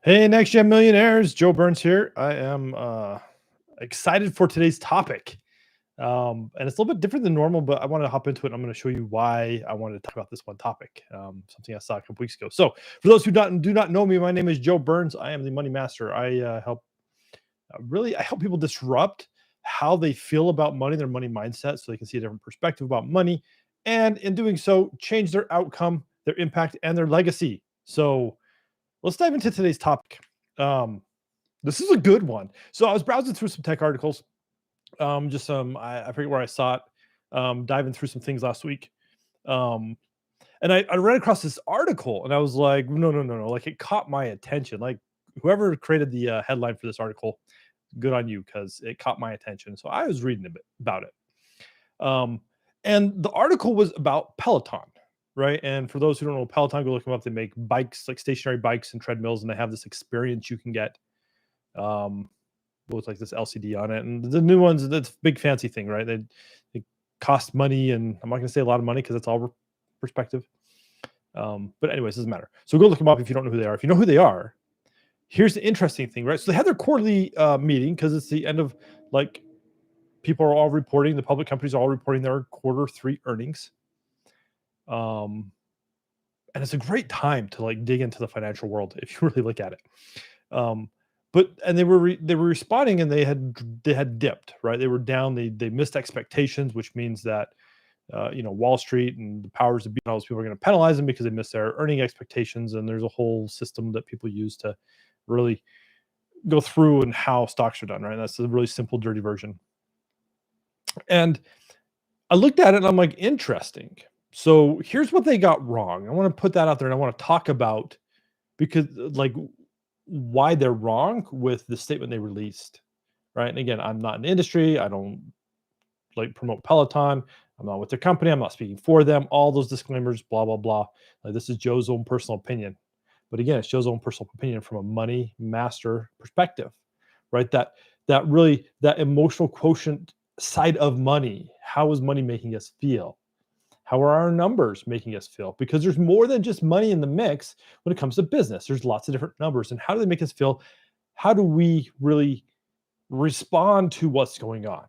Hey, Next Gen Millionaires, Joe Burns here. I am excited for today's topic. And it's a little bit different than normal, but I want to hop into it. I'm going to show you why I wanted to talk about this one topic, something I saw a couple weeks ago. So, for those who do not know me, my name is Joe Burns. I am the Money Master. I I help people disrupt how they feel about money, their money mindset, so they can see a different perspective about money, and in doing so, change their outcome, their impact, and their legacy. So, let's dive into today's topic. Um, this is a good one. So I was browsing through some tech articles. Just some I forget where I saw it. Diving through some things last week. Um, and I ran across this article and I was like, no, no, no, no. Like it caught my attention. Like whoever created the headline for this article, good on you because it caught my attention. So I was reading a bit about it. Um, and the article was about Peloton, right? And for those who don't know Peloton, go look them up. They make bikes, like stationary bikes and treadmills, and they have this experience you can get um, with like this LCD on it. And the new ones, that's big fancy thing, right? They cost money, and I'm not going to say a lot of money because it's all perspective. But anyways, doesn't matter. So go look them up if you don't know who they are. If you know who they are, here's the interesting thing, right? So they had their quarterly meeting because it's the end of like people are all reporting, the public companies are all reporting their quarter three earnings. Um, and it's a great time to like dig into the financial world if you really look at it. Um, but and they were responding and they had dipped, right? They were down. They missed expectations, which means that Wall Street and the powers that be and all those people are going to penalize them because they missed their earning expectations. And there's a whole system that people use to really go through and how stocks are done, right? That's a really simple, dirty version. And I looked at it and I'm like, interesting. So here's what they got wrong. I want to put that out there and I want to talk about because like why they're wrong with the statement they released. Right. And again, I'm not in the industry. I don't like promote Peloton. I'm not with their company. I'm not speaking for them. All those disclaimers, blah, blah, blah. Like this is Joe's own personal opinion. But again, it's Joe's own personal opinion from a money master perspective, right? That emotional quotient side of money. How is money making us feel? How are our numbers making us feel? Because there's more than just money in the mix when it comes to business. There's lots of different numbers. And how do they make us feel? How do we really respond to what's going on?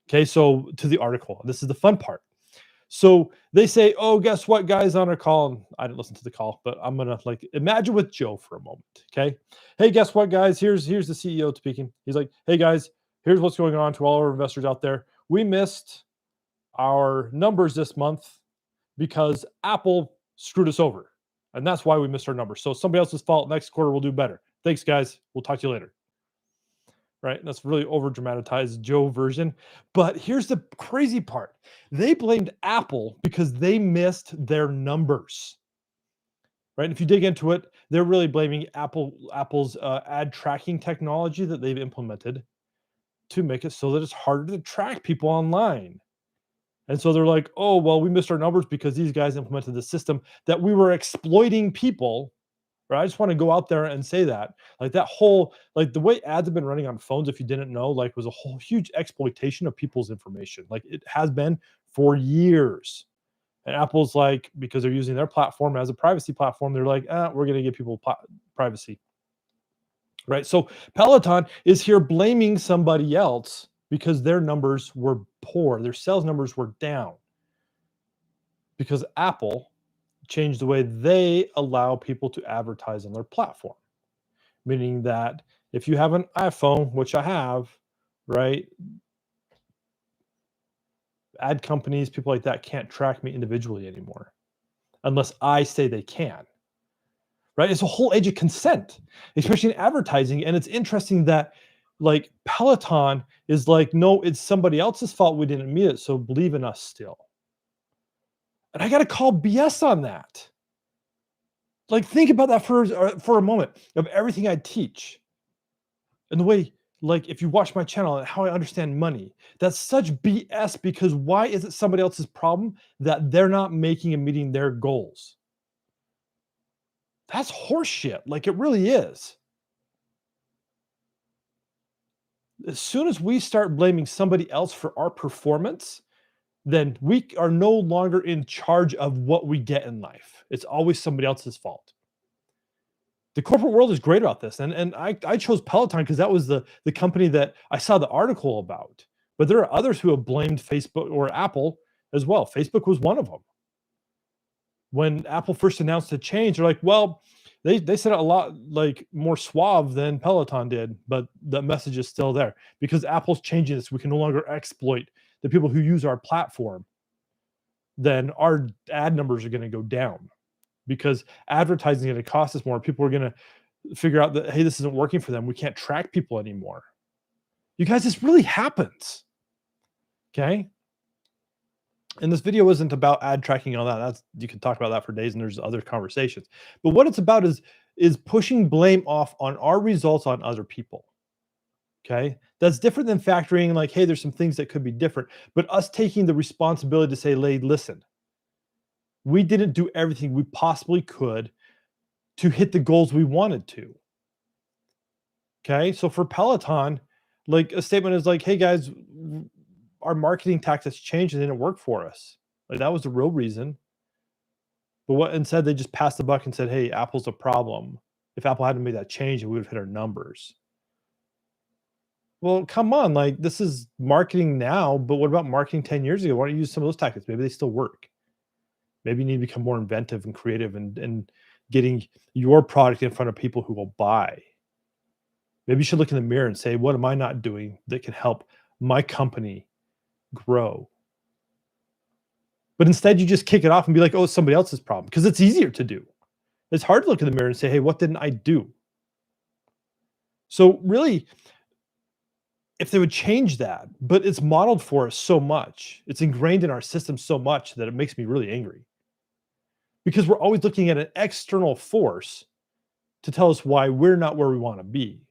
Okay, so to the article, this is the fun part. So they say, oh, guess what, guys, on our call. And I didn't listen to the call, but I'm gonna like imagine with Joe for a moment. Okay. Hey, guess what, guys? Here's the CEO speaking. He's like, hey guys, here's what's going on to all our investors out there. We missed our numbers this month because Apple screwed us over. And that's why we missed our numbers. So somebody else's fault. Next quarter we'll do better. Thanks, guys. We'll talk to you later. Right? That's really over dramatized Joe version. But here's the crazy part. They blamed Apple because they missed their numbers. Right? And if you dig into it, they're really blaming Apple's ad tracking technology that they've implemented to make it so that it's harder to track people online. And so they're like, oh, well, we missed our numbers because these guys implemented the system that we were exploiting people. Right? I just want to go out there and say that. Like that whole, like the way ads have been running on phones, if you didn't know, like was a whole huge exploitation of people's information. Like it has been for years. And Apple's like, because they're using their platform as a privacy platform, they're like, we're going to give people privacy. Right? So Peloton is here blaming somebody else because their numbers were poor. Their sales numbers were down because Apple changed the way they allow people to advertise on their platform. Meaning that if you have an iPhone, which I have, right, ad companies, people like that can't track me individually anymore unless I say they can. Right? It's a whole age of consent, especially in advertising. And it's interesting that like Peloton is like, no, it's somebody else's fault we didn't meet it. So believe in us still. And I got to call BS on that. Like think about that for a moment of everything I teach and the way, like if you watch my channel and how I understand money, that's such BS because why is it somebody else's problem that they're not making and meeting their goals? That's horseshit. Like it really is. As soon as we start blaming somebody else for our performance, then we are no longer in charge of what we get in life. It's always somebody else's fault. The corporate world is great about this, and I chose Peloton because that was the company that I saw the article about. But there are others who have blamed Facebook or Apple as well. Facebook was one of them. When Apple first announced the change, they're like, well, they said it a lot like more suave than Peloton did, but the message is still there because Apple's changing this. We can no longer exploit the people who use our platform. Then our ad numbers are going to go down because advertising is going to cost us more. People are going to figure out that, hey, this isn't working for them. We can't track people anymore. You guys, this really happens. Okay. And this video isn't about ad tracking and all that. That's, you can talk about that for days and there's other conversations. But what it's about is pushing blame off on our results on other people. Okay. That's different than factoring like, hey, there's some things that could be different, but us taking the responsibility to say, hey, listen, we didn't do everything we possibly could to hit the goals we wanted to. Okay. So for Peloton, like a statement is like, hey guys, our marketing tactics changed and didn't work for us. Like that was the real reason. But what instead they just passed the buck and said, hey, Apple's a problem. If Apple hadn't made that change, we would have hit our numbers. Well, come on, like this is marketing now, but what about marketing 10 years ago? Why don't you use some of those tactics? Maybe they still work. Maybe you need to become more inventive and creative and getting your product in front of people who will buy. Maybe you should look in the mirror and say, what am I not doing that can help my company grow? But instead you just kick it off and be like, oh, it's somebody else's problem, because it's easier to do. It's hard to look in the mirror and say, hey, what didn't I do? So really, if they would change that, but it's modeled for us so much, it's ingrained in our system so much that it makes me really angry. Because we're always looking at an external force to tell us why we're not where we want to be.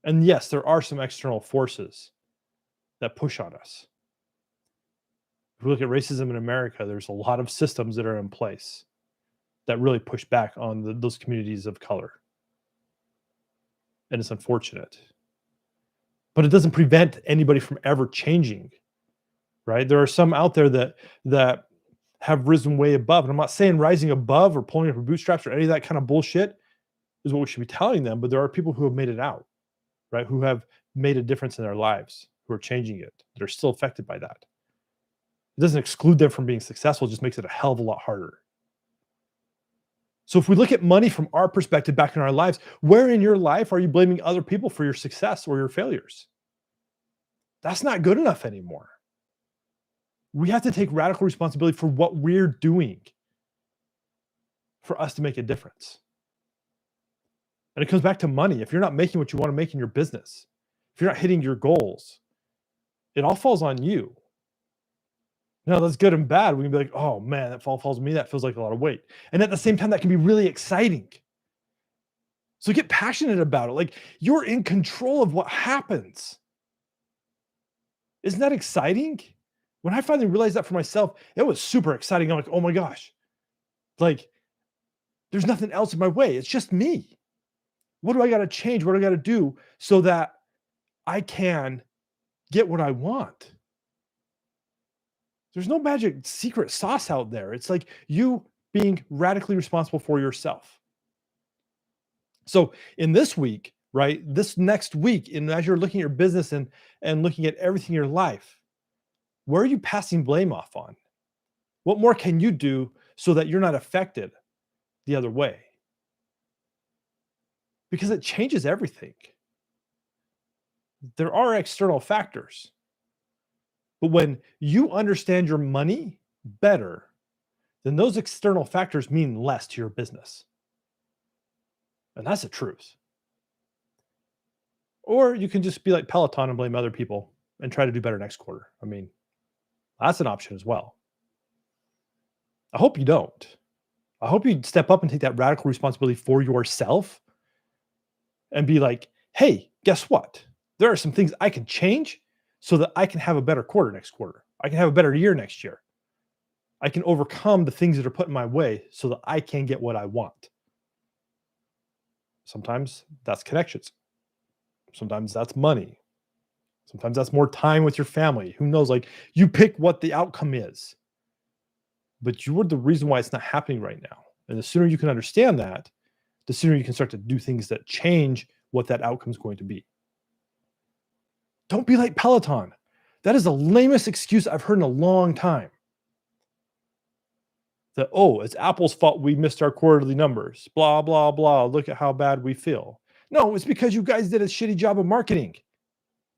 And yes, there are some external forces that push on us. If we look at racism in America, there's a lot of systems that are in place that really push back on those communities of color. And it's unfortunate. But it doesn't prevent anybody from ever changing, right? There are some out there that have risen way above. And I'm not saying rising above or pulling up your bootstraps or any of that kind of bullshit is what we should be telling them, but there are people who have made it out, right? Who have made a difference in their lives, who are changing it, that are still affected by that. It doesn't exclude them from being successful, it just makes it a hell of a lot harder. So if we look at money from our perspective back in our lives, where in your life are you blaming other people for your success or your failures? That's not good enough anymore. We have to take radical responsibility for what we're doing for us to make a difference. And it comes back to money. If you're not making what you want to make in your business, if you're not hitting your goals, it all falls on you. Now, that's good and bad. We can be like, oh man, that falls on me. That feels like a lot of weight. And at the same time, that can be really exciting. So get passionate about it. Like you're in control of what happens. Isn't that exciting? When I finally realized that for myself, it was super exciting. I'm like, oh my gosh, like there's nothing else in my way. It's just me. What do I got to change? What do I got to do so that I can get what I want? There's no magic secret sauce out there. It's like you being radically responsible for yourself. So in this week, right, this next week, and as you're looking at your business and looking at everything in your life, where are you passing blame off on? What more can you do so that you're not affected the other way? Because it changes everything. There are external factors. But when you understand your money better, then those external factors mean less to your business. And that's the truth. Or you can just be like Peloton and blame other people and try to do better next quarter. I mean, that's an option as well. I hope you don't. I hope you step up and take that radical responsibility for yourself and be like, hey, guess what? There are some things I can change so that I can have a better quarter next quarter. I can have a better year next year. I can overcome the things that are put in my way so that I can get what I want. Sometimes that's connections. Sometimes that's money. Sometimes that's more time with your family. Who knows? Like you pick what the outcome is. But you're the reason why it's not happening right now. And the sooner you can understand that, the sooner you can start to do things that change what that outcome is going to be. Don't be like Peloton. That is the lamest excuse I've heard in a long time. That, oh, it's Apple's fault we missed our quarterly numbers. Blah, blah, blah. Look at how bad we feel. No, it's because you guys did a shitty job of marketing.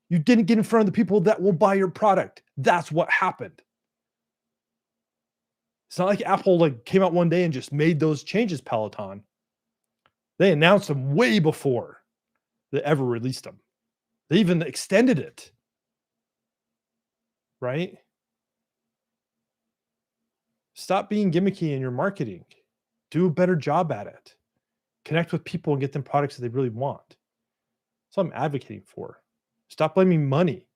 You didn't get in front of the people that will buy your product. That's what happened. It's not like Apple came out one day and just made those changes, Peloton. They announced them way before they ever released them. They even extended it. Right? Stop being gimmicky in your marketing. Do a better job at it. Connect with people and get them products that they really want. That's what I'm advocating for. Stop blaming money.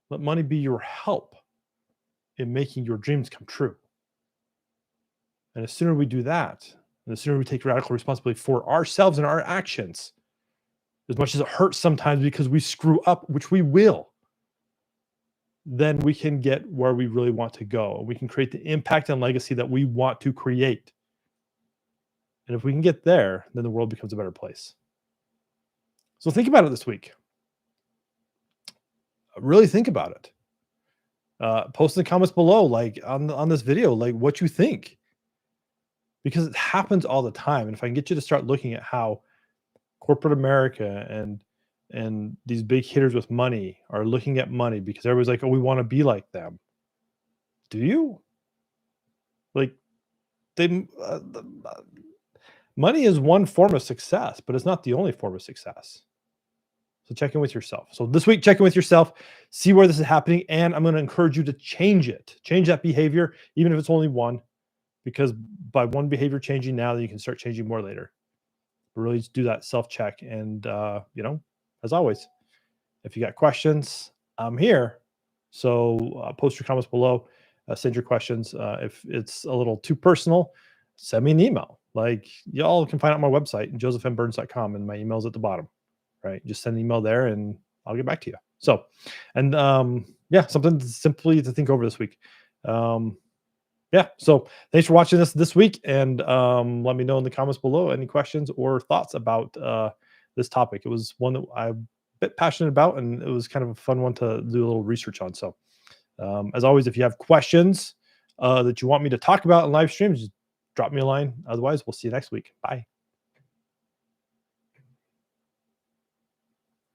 Let money be your help in making your dreams come true. And the sooner we do that, and the sooner we take radical responsibility for ourselves and our actions, as much as it hurts sometimes because we screw up, which we will, then we can get where we really want to go. We can create the impact and legacy that we want to create. And if we can get there, then the world becomes a better place. So think about it this week. Really think about it. Post in the comments below, on this video, what you think. Because it happens all the time. And if I can get you to start looking at how corporate America and these big hitters with money are looking at money because everybody's like, oh, we want to be like them. Do you? Money is one form of success, but it's not the only form of success. So check in with yourself. So this week, check in with yourself, see where this is happening, and I'm going to encourage you to change it. Change that behavior, even if it's only one, because by one behavior changing now, then you can start changing more later. But really just do that self-check. And, as always, if you got questions, I'm here. So post your comments below, send your questions. If it's a little too personal, send me an email. Y'all can find out my website, josephmburns.com, and my email's at the bottom, right? Just send an email there and I'll get back to you. So, and something simply to think over this week. So thanks for watching this week, and let me know in the comments below any questions or thoughts about this topic. It was one that I'm a bit passionate about, and it was kind of a fun one to do a little research on. So as always, if you have questions that you want me to talk about in live streams, just drop me a line. Otherwise, we'll see you next week. Bye.